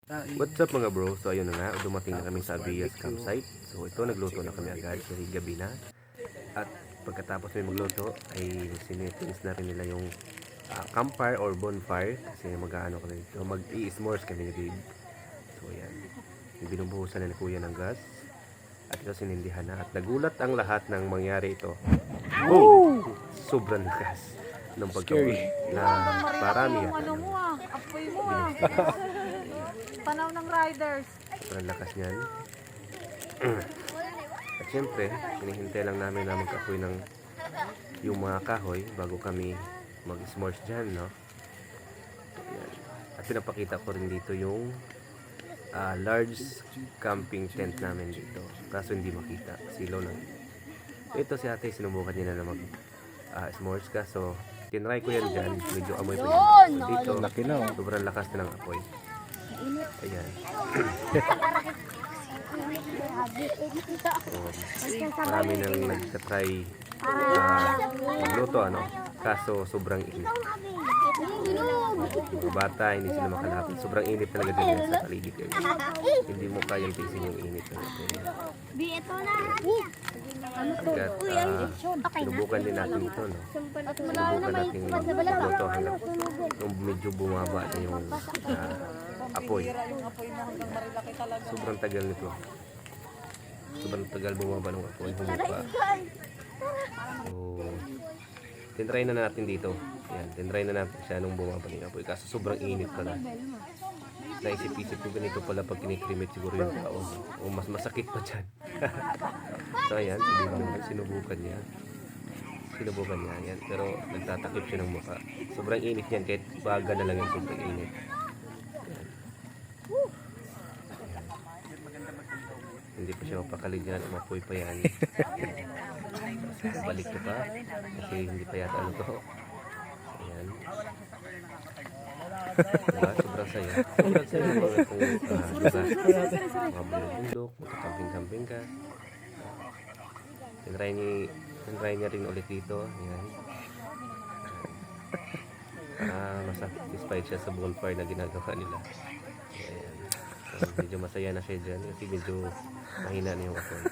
What's up mga bro? So ayun na nga, dumating na kami sa Abias campsite. So ito, nagluto na kami agad kasi gabi na. At pagkatapos may magluto ay sinetings na rin nila yung campfire or bonfire kasi mag-aano kami dito, mag-i-s'mores kami ni Babe. So ayan, yung binubuhusan na ni Kuya ng gas at ito sinindihan na at nagulat ang lahat ng mangyari ito. Boom! Sobrang lakas ng pagkabuhay na parami yata. Ano mo apoy mo Panaw ng riders. Sobrang lakas niyan. At syempre, hinihintay lang namin na magkapoy ng yung mga kahoy bago kami mag-s'mores dyan, no? Ayan. At pinapakita ko rin dito yung large camping tent namin dito. Kaso hindi makita. Silaw lang. Ito si ate, sinubukan niya na mag-s'mores kaso tinry ko yan dyan. Medyo amoy pa yun. So, dito, sobrang lakas na ng apoy. Ayan. So, marami nang nagtatry magluto, ano? Kaso sobrang init. Mga bata, hindi sila makalapit. Sobrang init talaga din sa paligid. Hindi mo kayang tiisin yung init ng apoy. Agad, sinubukan din natin ito, no? Sinubukan natin magluto hanggang nung medyo bumaba na yung apoy. Sobrang tagal nito. Sobrang tagal bumaba ng apoy. Humupa. So, tinry na natin dito. Yan, tinry na natin siya nung bumaba ng apoy. Kaso sobrang init pala. Naisip-isip ko ganito pala pag kinikrimit siguro yung tao. O mas masakit pa dyan. So ayan, sinubukan niya. Sinubukan niya yan. Pero nagtatakip siya ng mukha. Sobrang init yan kahit baga na lang yung sobrang init. Ayan. Hindi pa siya mapakali dyan. Umapoy pa yan. Balik ko pa. Kasi hindi pa yata ano to. Ayan. Diba? Sobrang saya. Sobrang saya ng mga itong lugar. Mga bundok, magkakamping-camping ka. Tinry niya rin ulit dito. Ayan. Masatisfied siya sa bonfire na ginagawa nila. Ayan. So, medyo masaya na siya dyan kasi medyo mahina na yung apoy.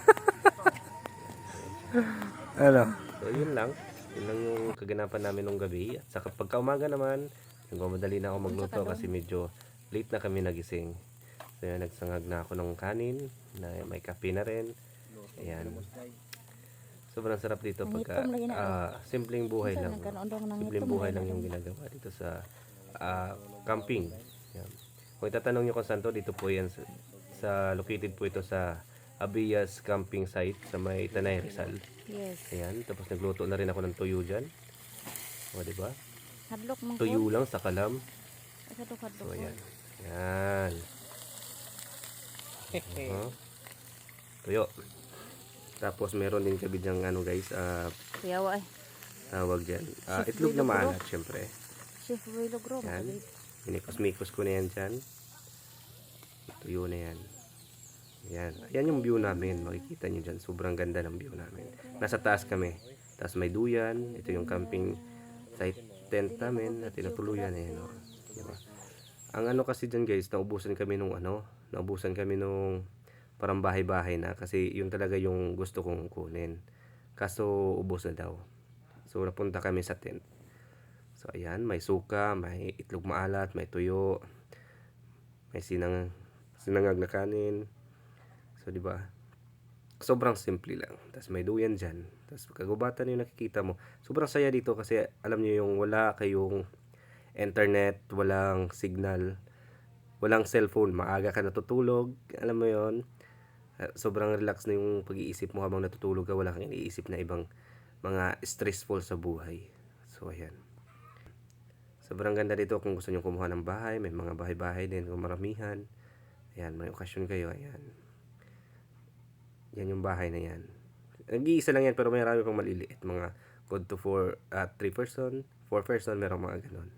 Ano? So yun lang. Yun lang yung kaganapan namin nung gabi. At sa pagka umaga naman, madali na ako magluto kasi medyo late na kami nagising. So yan, nagsangag na ako ng kanin na may kape na rin. Ayan. Sobrang sarap dito pagka simpleng buhay lang. Simpleng buhay lang yung ginagawa dito sa camping. Yan. Kung itatanong nyo kung saan to, dito po yan sa located po ito sa Abias camping site sa may Tanay Rizal. Yes. Ayan, tapos nagluto na rin ako ng tuyo dyan. O, diba? Hadlok mo. Tuyo lang sa kalam. Hadlok. So, ayan. Ayan. Tuyo. Tapos meron din kami dyang ano guys, Yawa tawag dyan. Itlog na maalat syempre. Chef Wilogro. Yan. Minikos-mikos ko na yan dyan. Tuyo na yan. Yan. Yan yung view namin. Makikita nyo dyan. Sobrang ganda ng view namin. Nasa taas kami. Tapos may duyan. Ito yung camping site tent namin na tinutuluyan. Ayan, diba? Ang ano kasi dyan guys, naubusan kami nung parang bahay-bahay na kasi yun talaga yung gusto kong kunin. Kaso ubos na daw. So napunta kami sa tent. So ayan, may suka, may itlog maalat, may tuyo, may sinangag na kanin. So, di ba? Sobrang simple lang. Tapos may duyan dyan. Tapos kagubatan yung nakikita mo. Sobrang saya dito kasi alam niyo yung wala kayong internet, walang signal, walang cellphone. Maaga ka natutulog. Alam mo yon. Sobrang relax na yung pag-iisip mo habang natutulog ka. Wala kang iniisip na ibang mga stressful sa buhay. So, ayan. Sobrang ganda dito kung gusto nyo kumuha ng bahay. May mga bahay-bahay din kung maramihan. Ayan, may okasyon kayo. Ayan. Yan yung bahay na yan. Nag-iisa lang yan pero may marami pang maliliit. Mga good to 3 person, 4 person, merong mga ganun.